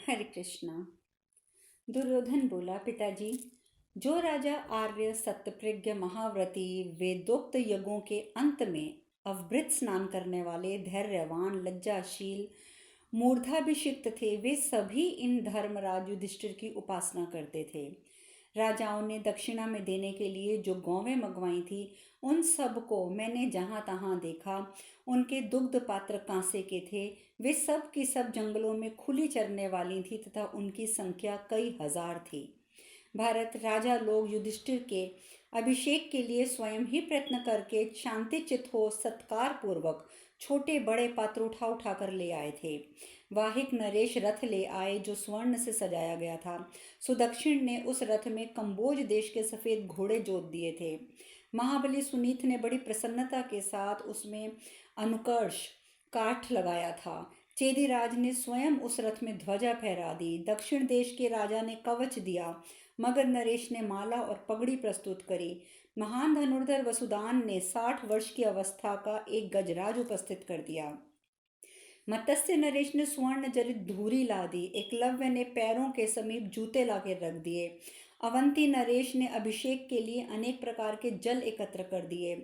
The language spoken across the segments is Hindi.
हरे कृष्णा। दुर्योधन बोला, पिताजी, जो राजा आर्य सत्यप्रज्ञ महाव्रती वेदोक्त यज्ञों के अंत में अवभृत स्नान करने वाले धैर्यवान लज्जाशील मूर्धाभिषिक्त थे, वे सभी इन धर्मराज युधिष्ठिर की उपासना करते थे। राजाओं ने दक्षिणा में देने के लिए जो गौवें मंगवाई थी, उन सब को मैंने जहाँ तहाँ देखा। उनके दुग्ध पात्र कांसे के थे। वे सब की सब जंगलों में खुली चरने वाली थी तथा उनकी संख्या कई हजार थी। भारत राजा लोग युधिष्ठिर के अभिषेक के लिए स्वयं ही प्रयत्न करके शांति चित हो सत्कार पूर्वक छोटे बड़े पात्र उठा उठा कर ले आए थे। वाहिक नरेश रथ ले आए जो स्वर्ण से सजाया गया था। सुदक्षिण ने उस रथ में कंबोज देश के सफेद घोड़े जोत दिए थे। महाबली सुनीत ने बड़ी प्रसन्नता के साथ उसमें अनुकर्ष काठ लगाया था। चेदीराज ने स्वयं उस रथ में ध्वजा फहरा दी। दक्षिण देश के राजा ने कवच दिया। मगध नरेश ने माला और पगड़ी प्रस्तुत करी। महान धनुर्धर वसुदान ने 60 वर्ष की अवस्था का एक गजराज उपस्थित कर दिया। मत्स्य नरेश ने स्वर्ण जड़ित धूरी ला दी। एकलव्य ने पैरों के समीप जूते लाके रख दिए। अवंती नरेश ने अभिषेक के लिए अनेक प्रकार के जल एकत्र कर दिए।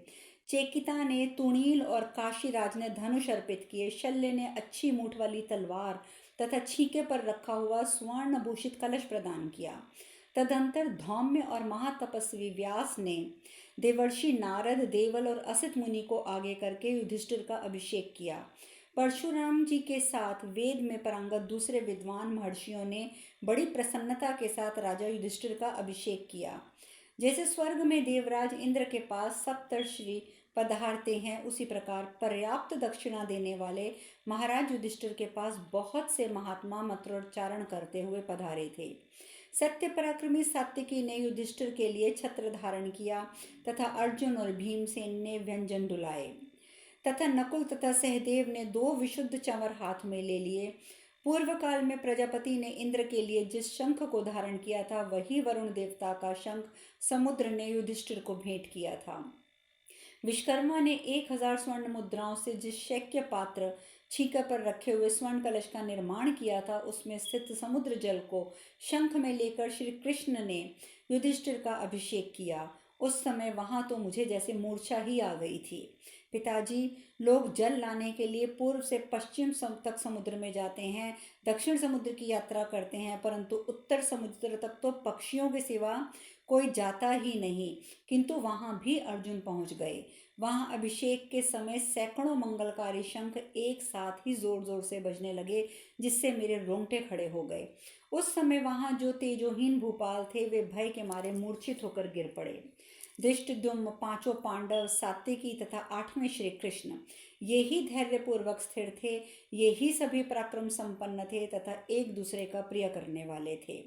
चेकिता ने तुणील और काशीराज ने धनुष अर्पित किए। शल्य ने अच्छी मूठ वाली तलवार तथा छीके पर रखा हुआ स्वर्ण भूषित कलश प्रदान किया। तदंतर धौम्य और महातपस्वी व्यास ने देवर्षि नारद, देवल और असित मुनि को आगे करके युधिष्ठिर का अभिषेक किया। परशुराम जी के साथ वेद में पारंगत दूसरे विद्वान महर्षियों ने बड़ी प्रसन्नता के साथ राजा युधिष्ठिर का अभिषेक किया। जैसे स्वर्ग में देवराज इंद्र के पास सप्तर्षि पधारते हैं, उसी प्रकार पर्याप्त दक्षिणा देने वाले महाराज युधिष्ठिर के पास बहुत से महात्मा मंत्रोच्चारण करते हुए पधारे थे। सत्य पराक्रमी सात्विकी ने युधिष्ठिर के लिए छत्र धारण किया तथा अर्जुन और भीमसेन ने व्यंजन डुलाए तथा नकुल तथा सहदेव ने 2 विशुद्ध चंवर हाथ में ले लिए। पूर्व काल में प्रजापति ने इंद्र के लिए जिस शंख को धारण किया था, वही वरुण देवता का शंख समुद्र ने युधिष्ठिर को भेंट किया था। विश्वकर्मा ने 1000 स्वर्ण मुद्राओं से जिस शैक्य पात्र छीका पर रखे हुए स्वर्ण कलश का निर्माण किया था, उसमें स्थित समुद्र जल को शंख में लेकर श्री कृष्ण ने युधिष्ठिर का अभिषेक किया। उस समय वहां तो मुझे जैसे मूर्छा ही आ गई थी। पिताजी, लोग जल लाने के लिए पूर्व से पश्चिम तक समुद्र में जाते हैं, दक्षिण समुद्र की यात्रा करते हैं, परंतु उत्तर समुद्र तक तो पक्षियों के सिवा कोई जाता ही नहीं। किंतु वहां भी अर्जुन पहुंच गए। वहां अभिषेक के समय सैकड़ों मंगलकारी शंख एक साथ ही जोर जोर से बजने लगे, जिससे मेरे रोंगटे खड़े हो गए। उस समय वहां जो तेजोहीन भूपाल थे, वे भय के मारे मूर्छित होकर गिर पड़े। धृष्टद्युम्न, 5 पांडव, सात्विकी तथा 8वें श्री कृष्ण, ये ही धैर्य पूर्वक स्थिर थे, ये ही सभी पराक्रम संपन्न थे तथा एक दूसरे का प्रिय करने वाले थे।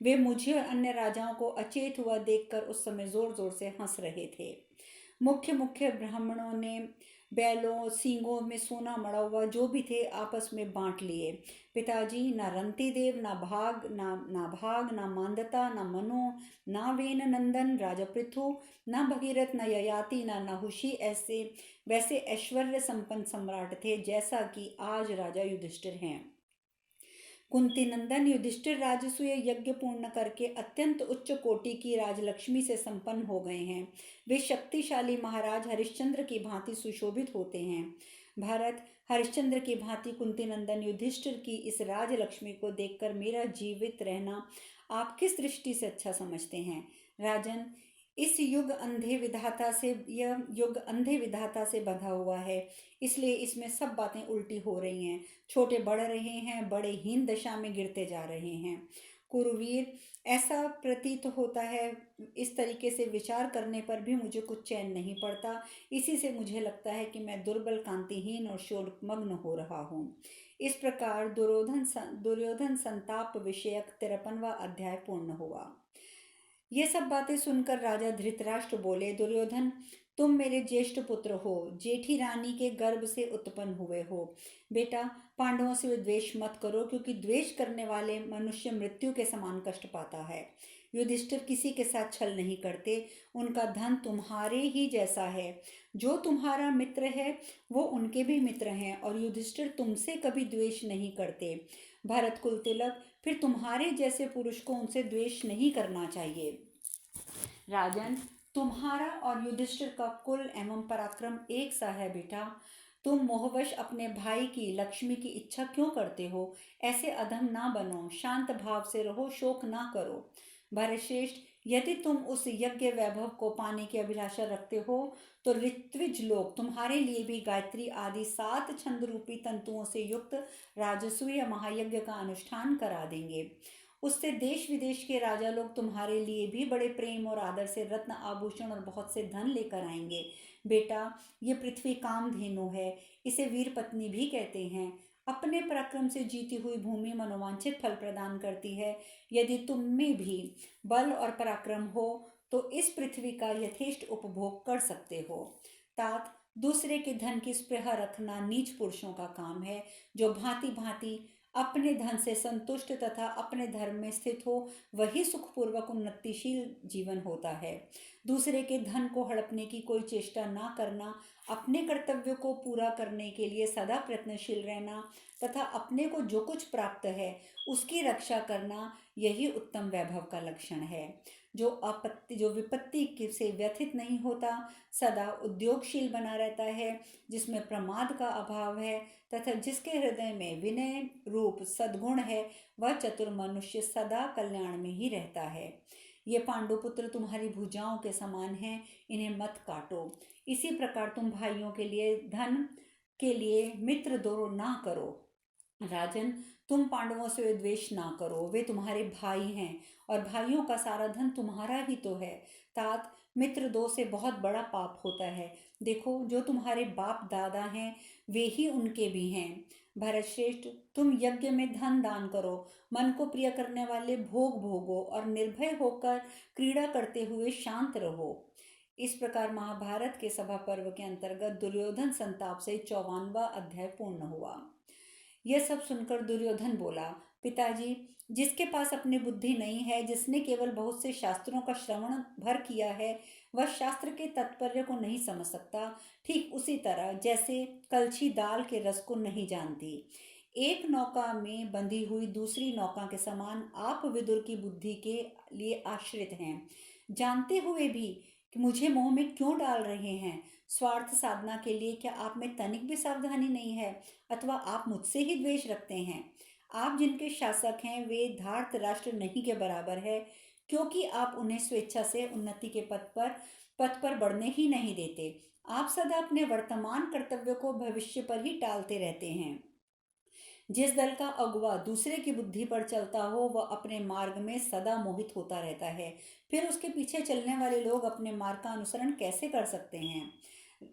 वे मुझे और अन्य राजाओं को अचेत हुआ देखकर उस समय जोर जोर से हंस रहे थे। मुख्य मुख्य ब्राह्मणों ने बैलों सींगों में सोना मड़ा हुआ जो भी थे आपस में बांट लिए। पिताजी, ना रंतिदेव, ना मांदता, ना मनु, ना वेन नंदन राजा पृथु, ना भगीरथ, ना ययाति, ना नहुषी ऐसे वैसे ऐश्वर्य संपन्न सम्राट थे जैसा कि आज राजा युधिष्ठिर हैं। कुंती नंदन युधिष्ठिर राजसूय यज्ञ पूर्ण करके अत्यंत उच्च कोटि की राजलक्ष्मी से संपन्न हो गए हैं। वे शक्तिशाली महाराज हरिश्चंद्र की भांति सुशोभित होते हैं। भारत, हरिश्चंद्र की भांति कुंती नंदन युधिष्ठिर की इस राजलक्ष्मी को देखकर मेरा जीवित रहना आप किस दृष्टि से अच्छा समझते हैं? राजन, इस युग अंधे विधाता से यह युग अंधे विधाता से बंधा हुआ है, इसलिए इसमें सब बातें उल्टी हो रही हैं। छोटे बढ़ रहे हैं, बड़े हीन दशा में गिरते जा रहे हैं। कुरुवीर, ऐसा प्रतीत होता है, इस तरीके से विचार करने पर भी मुझे कुछ चैन नहीं पड़ता। इसी से मुझे लगता है कि मैं दुर्बल, कांतिहीन और शोकमग्न हो रहा हूँ। इस प्रकार दुर्योधन संताप विषयक 53वां अध्याय पूर्ण हुआ। ये सब बातें सुनकर राजा धृतराष्ट्र बोले, दुर्योधन, तुम मेरे ज्येष्ठ पुत्र हो, जेठी रानी के गर्भ से उत्पन्न हुए हो। बेटा, पांडवों से द्वेष मत करो, क्योंकि द्वेष करने वाले मनुष्य मृत्यु के समान कष्ट पाता है। युधिष्ठिर किसी के साथ छल नहीं करते, उनका धन तुम्हारे ही जैसा है। जो तुम्हारा मित्र है वो उनके भी मित्र हैं, और युधिष्ठिर तुमसे कभी द्वेष नहीं करते। भरत कुल तिलक, फिर तुम्हारे जैसे पुरुष को उनसे द्वेष नहीं करना चाहिए। राजन, तुम्हारा और युधिष्ठिर का कुल एवं पराक्रम एक सा है बेटा। तुम मोहवश अपने भाई की लक्ष्मी की इच्छा क्यों करते हो? ऐसे अधम ना बनो, शांत भाव से रहो, शोक ना करो। भरतश्रेष्ठ, यदि तुम उस यज्ञ वैभव को पाने की अभिलाषा रखते हो तो ऋत्विज लोग तुम्हारे लिए भी गायत्री आदि 7 छंद रूपी तंतुओं से युक्त राजसूय महायज्ञ का अनुष्ठान करा देंगे। उससे देश विदेश के राजा लोग तुम्हारे लिए भी बड़े प्रेम और आदर से रत्न आभूषण और बहुत से धन लेकर आएंगे। बेटा, ये पृथ्वी कामधेनु है, इसे वीर पत्नी भी कहते हैं। अपने पराक्रम से जीती हुई भूमि मनोवांछित फल प्रदान करती है। यदि तुम में भी बल और पराक्रम हो तो इस पृथ्वी का यथेष्ट उपभोग कर सकते हो। तात, दूसरे के धन की स्पृहा रखना नीच पुरुषों का काम है। जो भांति भांति अपने धन से संतुष्ट तथा अपने धर्म में स्थित हो वही सुखपूर्वक उन्नतिशील जीवन होता है। दूसरे के धन को हड़पने की कोई चेष्टा ना करना, अपने कर्तव्य को पूरा करने के लिए सदा प्रयत्नशील रहना तथा अपने को जो कुछ प्राप्त है उसकी रक्षा करना, यही उत्तम वैभव का लक्षण है। जो विपत्ति से व्यथित नहीं होता, सदा उद्योगशील बना रहता है, जिसमें प्रमाद का अभाव है तथा जिसके हृदय में विनय रूप सद्गुण है, वह चतुर मनुष्य सदा कल्याण में ही रहता है। ये पांडुपुत्र तुम्हारी भुजाओं के समान हैं, इन्हें मत काटो। इसी प्रकार तुम भाइयों के लिए धन के लिए मित्र दो ना करो। राजन, तुम पांडवों से द्वेष ना करो, वे तुम्हारे भाई हैं और भाइयों का सारा धन तुम्हारा ही तो है। तात, मित्र दो से बहुत बड़ा पाप होता है। देखो, जो तुम्हारे बाप दादा हैं वे ही उनके भी हैं। भरतश्रेष्ठ, तुम यज्ञ में धन दान करो, मन को प्रिय करने वाले भोग भोगो और निर्भय होकर क्रीड़ा करते हुए शांत रहो। इस प्रकार महाभारत के सभा पर्व के अंतर्गत दुर्योधन संताप से 54वां अध्याय पूर्ण हुआ। यह सब सुनकर दुर्योधन बोला, पिताजी, जिसके पास अपनी बुद्धि नहीं है, जिसने केवल बहुत से शास्त्रों का श्रवण भर किया है, वह शास्त्र के तात्पर्य को नहीं समझ सकता। ठीक उसी तरह जैसे कलछी दाल के रस को नहीं जानती। एक नौका में बंधी हुई दूसरी नौका के समान आप विदुर की बुद्धि के लिए आश्रित हैं। जानते हुए भी कि मुझे मोह में क्यों डाल रहे हैं? स्वार्थ साधना के लिए क्या आप में तनिक भी सावधानी नहीं है? अथवा आप मुझसे ही द्वेष रखते हैं? आप जिनके शासक हैं वे धार्त राष्ट्र नहीं के बराबर है, क्योंकि आप उन्हें स्वेच्छा से उन्नति के पथ पर बढ़ने ही नहीं देते। आप सदा अपने वर्तमान कर्तव्य को भविष्य पर ही टालते रहते हैं। जिस दल का अगुवा दूसरे की बुद्धि पर चलता हो वह अपने मार्ग में सदा मोहित होता रहता है। फिर उसके पीछे चलने वाले लोग अपने मार्ग का अनुसरण कैसे कर सकते हैं?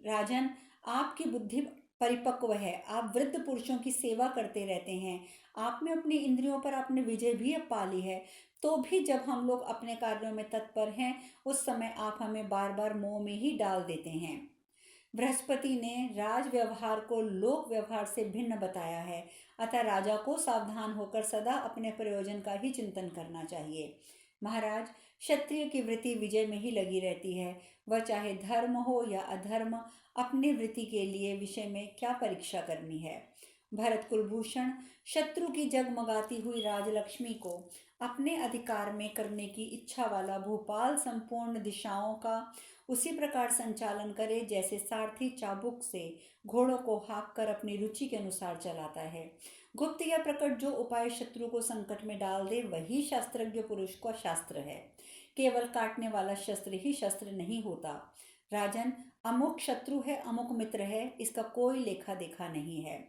राजन, आपकी बुद्धि परिपक्व है, आप वृद्ध पुरुषों की सेवा करते रहते हैं, आप में अपनी इंद्रियों पर आपने विजय भी अब पा ली है, तो भी जब हम लोग अपने कार्यों में तत्पर हैं उस समय आप हमें बार बार मोह में ही डाल देते हैं। बृहस्पति ने राज व्यवहार को लोक व्यवहार से भिन्न बताया है, अतः राजा को सावधान होकर सदा अपने प्रयोजन का ही चिंतन करना चाहिए। महाराज, क्षत्रिय की वृत्ति विजय में ही लगी रहती है, वह चाहे धर्म हो या अधर्म, अपनी वृत्ति के लिए विषय में क्या परीक्षा करनी है। भरत कुलभूषण, शत्रु की जगमगाती हुई राजलक्ष्मी को अपने अधिकार में करने की इच्छा वाला भूपाल संपूर्ण दिशाओं का उसी प्रकार संचालन करे जैसे सारथी चाबुक से घोड़ों को हाँक कर अपनी रुचि के अनुसार चलाता है। गुप्त या प्रकट जो उपाय शत्रु को संकट में डाल दे वही शास्त्रज्ञ पुरुष का शास्त्र है। केवल काटने वाला शस्त्र ही शस्त्र नहीं होता। राजन, अमुक शत्रु है, अमुक मित्र है, इसका कोई लेखा देखा नहीं है,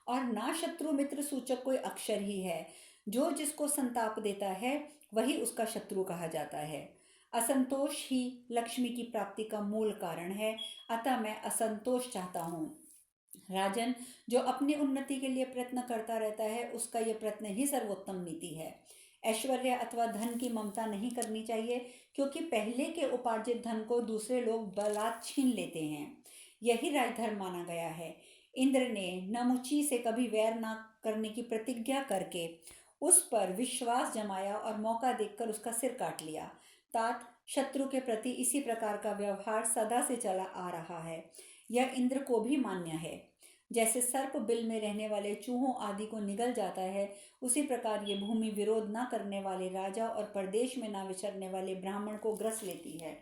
और ना शत्रु मित्र सूचक कोई अक्षर ही है। जो जिसको संताप देता है वही उसका शत्रु कहा जाता है। असंतोष ही लक्ष्मी की प्राप्ति का मूल कारण है, अतः मैं असंतोष चाहता हूँ। राजन, जो अपनी उन्नति के लिए प्रयत्न करता रहता है उसका यह प्रयत्न ही सर्वोत्तम नीति है। ऐश्वर्य अथवा धन की ममता नहीं करनी चाहिए, क्योंकि पहले के उपार्जित धन को दूसरे लोग बलात् छीन लेते हैं। यही राजधर्म माना गया है। इंद्र ने नमुची से कभी वैर न करने की प्रतिज्ञा करके उस पर विश्वास जमाया और मौका देखकर उसका सिर काट लिया। तात, शत्रु के प्रति इसी प्रकार का व्यवहार सदा से चला आ रहा है, यह इंद्र को भी मान्य है। जैसे सर्प बिल में रहने वाले चूहों आदि को निगल जाता है, उसी प्रकार ये भूमि विरोध न करने वाले राजा और परदेश में न विचरने वाले ब्राह्मण को ग्रस लेती है।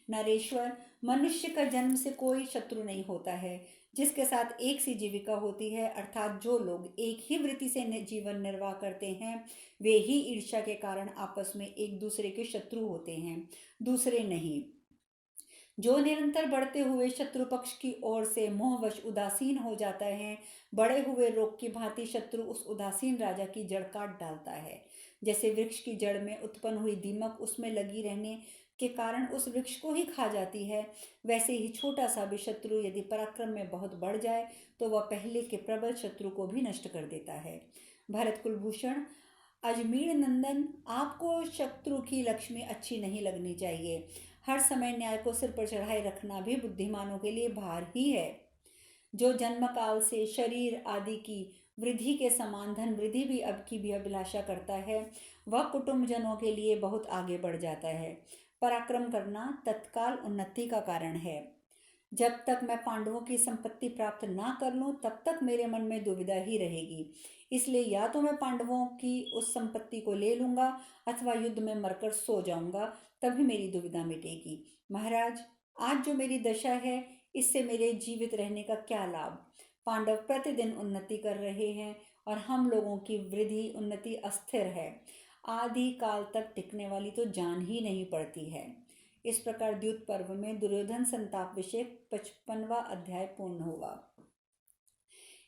नरेश्वर, मनुष्य का जन्म से कोई शत्रु नहीं होता है। जिसके साथ एक सी जीविका होती है, अर्थात जो लोग एक ही वृत्ति से जीवन निर्वाह करते हैं, वे ही ईर्ष्या के कारण आपस में एक दूसरे के शत्रु होते हैं, दूसरे नहीं। जो निरंतर बढ़ते हुए शत्रु पक्ष की ओर से मोहवश उदासीन हो जाता है, बढ़े हुए रोग की भांति शत्रु उस उदासीन राजा की जड़ काट डालता है। जैसे वृक्ष की जड़ में उत्पन्न हुई दीमक उसमें लगी रहने के कारण उस वृक्ष को ही खा जाती है, वैसे ही छोटा सा भी शत्रु यदि पराक्रम में बहुत बढ़ जाए तो वह पहले के प्रबल शत्रु को भी नष्ट कर देता है। भरत कुलभूषण, अजमीर नंदन, आपको शत्रु की लक्ष्मी अच्छी नहीं लगनी चाहिए। हर समय न्याय को सिर पर चढ़ाए रखना भी बुद्धिमानों के लिए भार ही है। जो जन्म काल से शरीर आदि की वृद्धि के समान धन वृद्धि भी अब की भी अभिलाषा करता है, वह कुटुंबजनों के लिए बहुत आगे बढ़ जाता है। पराक्रम करना तत्काल उन्नति का कारण है। जब तक मैं पांडवों की संपत्ति प्राप्त ना कर लूं, तब तक मेरे मन में दुविधा ही रहेगी। इसलिए या तो मैं पांडवों की उस संपत्ति को ले लूंगा अथवा युद्ध में मरकर सो जाऊंगा, तभी मेरी दुविधा मिटेगी। महाराज, आज जो मेरी दशा है, इससे मेरे जीवित रहने का क्या लाभ? पांडव प्रतिदिन उन्नति कर रहे हैं और हम लोगों की वृद्धि उन्नति अस्थिर है। आदि काल तक टिकने वाली तो जान ही नहीं पड़ती है। इस प्रकार द्यूत पर्व में दुर्योधन संताप विषय 55वां अध्याय पूर्ण हुआ।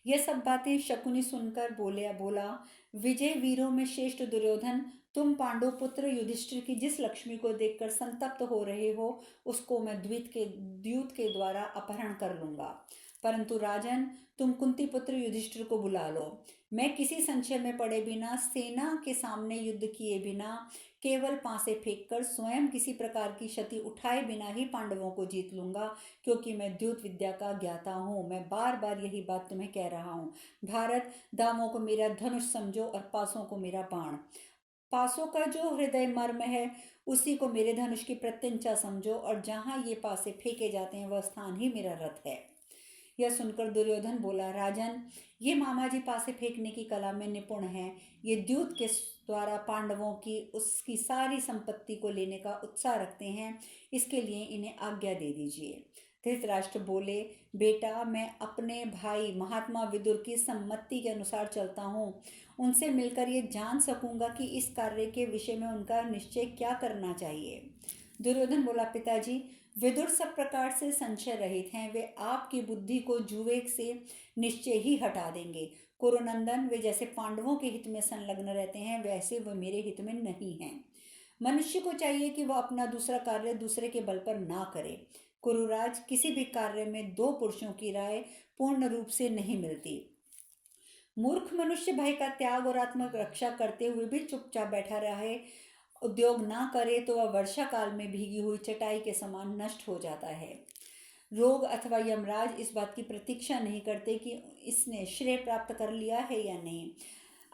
यह सब बातें शकुनी सुनकर बोला, विजय वीरों में श्रेष्ठ दुर्योधन, तुम पांडु पुत्र युधिष्ठिर की जिस लक्ष्मी को देखकर संतप्त हो रहे हो, उसको मैं द्यूत के द्वारा अपहरण कर लूंगा। परंतु राजन, तुम कुंती पुत्र युधिष्ठिर को बुला लो। मैं किसी संशय में पड़े बिना, सेना के सामने युद्ध किए बिना, केवल पांसे फेंककर स्वयं किसी प्रकार की क्षति उठाए बिना ही पांडवों को जीत लूंगा, क्योंकि मैं द्यूत विद्या का ज्ञाता हूँ। मैं बार बार यही बात तुम्हें कह रहा हूँ। भारत, दामों को मेरा धनुष समझो और पासों को मेरा बाण। पासों का जो हृदय मर्म है, उसी को मेरे धनुष की प्रत्यंचा समझो, और जहाँ ये पासे फेंके जाते हैं वह स्थान ही मेरा रथ है। यह सुनकर दुर्योधन बोला, राजन, ये मामा जी पासे फेंकने की कला में निपुण हैं। ये द्यूत के द्वारा पांडवों की उसकी सारी संपत्ति को लेने का उत्साह रखते हैं, इसके लिए इन्हें आज्ञा दे दीजिए। धृतराष्ट्र बोले, बेटा, मैं अपने भाई महात्मा विदुर की सम्मति के अनुसार चलता हूँ। उनसे मिलकर ये जान सकूंगा कि इस कार्य के विषय में उनका निश्चय क्या करना चाहिए। दुर्योधन बोला, पिताजी, विदुर सब प्रकार से संशय रहित हैं। वे आपकी बुद्धि को जुए से निश्चय ही हटा देंगे। कुरुनंदन, वे जैसे पांडवों के हित में संलग्न रहते हैं, वैसे वे मेरे हित में नहीं हैं। मनुष्य को चाहिए कि वह अपना दूसरा कार्य दूसरे के बल पर ना करे। कुरुराज, किसी भी कार्य में दो पुरुषों की राय पूर्ण रूप से नहीं मिलती। मूर्ख मनुष्य भय का त्याग और आत्म रक्षा करते हुए भी चुपचाप बैठा रहे, उद्योग ना करे, तो वह वर्षा काल में भीगी हुई चटाई के समान नष्ट हो जाता है। रोग अथवा यमराज इस बात की प्रतीक्षा नहीं करते कि इसने श्रेय प्राप्त कर लिया है या नहीं।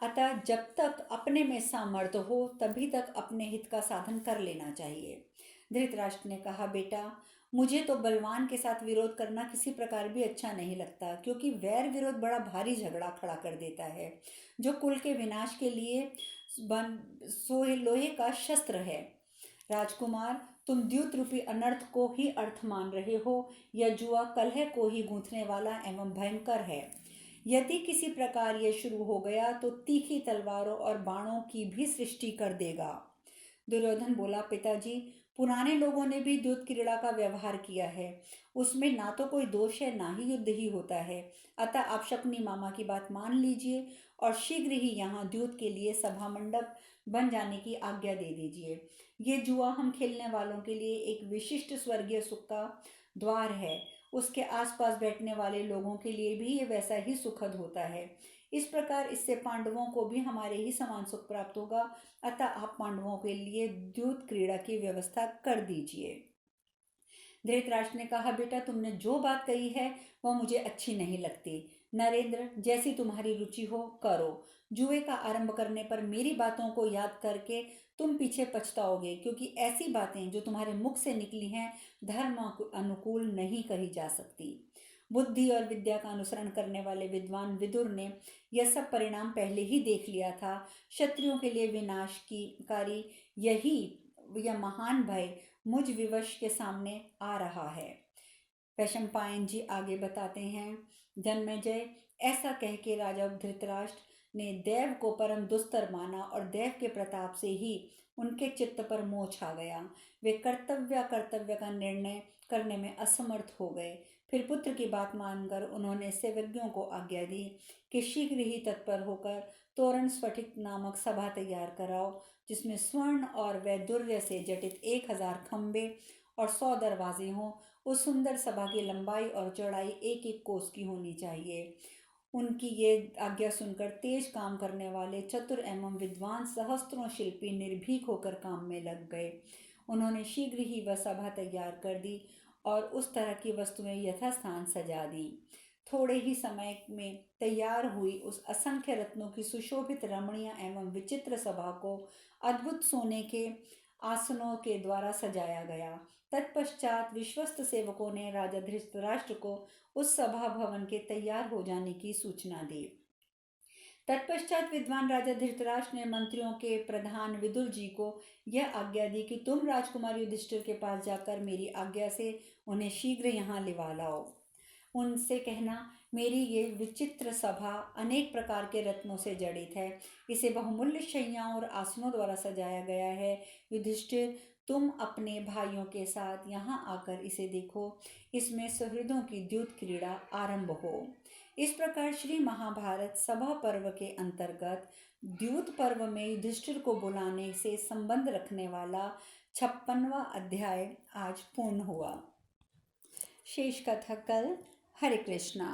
अतः जब तक अपने में सामर्थ्य हो, तभी तक अपने हित का साधन कर लेना चाहिए। धृतराष्ट्र ने कहा, बेटा, मुझे तो बलवान के साथ विरोध करना किसी प्रकार भी अच्छा नहीं लगता, क्योंकि वैर विरोध बड़ा भारी झगड़ा खड़ा कर देता है, जो कुल के विनाश के लिए लोहे का शस्त्र है। राजकुमार, तुम द्यूत रूपी अनर्थ को ही अर्थ मान रहे हो। यह जुआ कलह को ही गूंथने वाला एवं भयंकर है। यदि किसी प्रकार यह शुरू हो गया तो तीखी तलवारों और बाणों की भी सृष्टि कर देगा। दुर्योधन बोला, पिताजी, पुराने लोगों ने भी द्यूत क्रीड़ा का व्यवहार किया है। उसमें ना तो कोई दोष है, ना ही युद्ध ही होता है। अतः आप शकुनी मामा की बात मान लीजिए और शीघ्र ही यहाँ द्यूत के लिए सभा मंडप बन जाने की आज्ञा दे दीजिए। ये जुआ हम खेलने वालों के लिए एक विशिष्ट स्वर्गीय सुख का द्वार है। उसके आसपास बैठने वाले लोगों के लिए भी ये वैसा ही सुखद होता है। इस प्रकार इससे पांडवों को भी हमारे ही समान सुख प्राप्त होगा। अतः आप पांडवों के लिए द्यूत क्रीड़ा की व्यवस्था कर दीजिए। धृतराष्ट्र ने कहा, बेटा, तुमने जो बात कही है वह मुझे अच्छी नहीं लगती। नरेंद्र, जैसी तुम्हारी रुचि हो करो। जुए का आरंभ करने पर मेरी बातों को याद करके तुम पीछे पछताओगे, क्योंकि ऐसी बातें जो तुम्हारे मुख से निकली हैं धर्म अनुकूल नहीं कही जा सकती। बुद्धि और विद्या का अनुसरण करने वाले विद्वान विदुर ने यह सब परिणाम पहले ही देख लिया था। क्षत्रियों के लिए विनाशकारी यही यह महान भय मुझ विवश के सामने आ रहा है। वैशंपायन जी आगे बताते हैं, जन्मेजय, ऐसा कह के राजा धृतराष्ट्र ने देव को परम दुस्तर माना और देव के प्रताप से ही उनके चित्त पर मोह छा गया। वे कर्तव्य का निर्णय करने में असमर्थ हो गए। फिर पुत्र की बात मानकर उन्होंने सेवज्ञों को आज्ञा दी कि शीघ्र ही तत्पर होकर तोरण स्फटिक नामक सभा तैयार कराओ, जिसमें स्वर्ण और वैदुर्य से जटित 1000 खंबे और 100 दरवाजे हों। उस सुंदर सभा की लंबाई और चौड़ाई 1-1 कोस की होनी चाहिए। उनकी ये आज्ञा सुनकर तेज काम करने वाले चतुर एवं विद्वान सहस्त्रों शिल्पी निर्भीक होकर काम में लग गए। उन्होंने शीघ्र ही वह सभा तैयार कर दी और उस तरह की वस्तुएं यथास्थान सजा दी। थोड़े ही समय में तैयार हुई उस असंख्य रत्नों की सुशोभित रमणीय एवं विचित्र सभा को अद्भुत सोने के आसनों के द्वारा सजाया गया। तत्पश्चात विश्वस्त सेवकों ने राजा धृतराष्ट्र को उस सभा भवन के तैयार हो जाने की सूचना दी। तत्पश्चात विद्वान राजा धृतराष्ट्र ने मंत्रियों के प्रधान विदुर जी को यह आज्ञा दी कि तुम राजकुमार युधिष्ठिर के पास जाकर मेरी आज्ञा से उन्हें शीघ्र यहाँ लिवा लाओ। उनसे कहना, मेरी ये विचित्र सभा अनेक प्रकार के रत्नों से जड़ित है। इसे बहुमूल्य शैयाओं और आसनों द्वारा सजाया गया है। युधिष्ठिर, तुम अपने भाइयों के साथ यहाँ आकर इसे देखो। इसमें सुहृदों की द्यूत क्रीड़ा आरंभ हो। इस प्रकार श्री महाभारत सभा पर्व के अंतर्गत द्यूत पर्व में युधिष्ठिर को बुलाने से संबंध रखने वाला 56वां अध्याय आज पूर्ण हुआ। शेष कथा कल। हरे कृष्णा।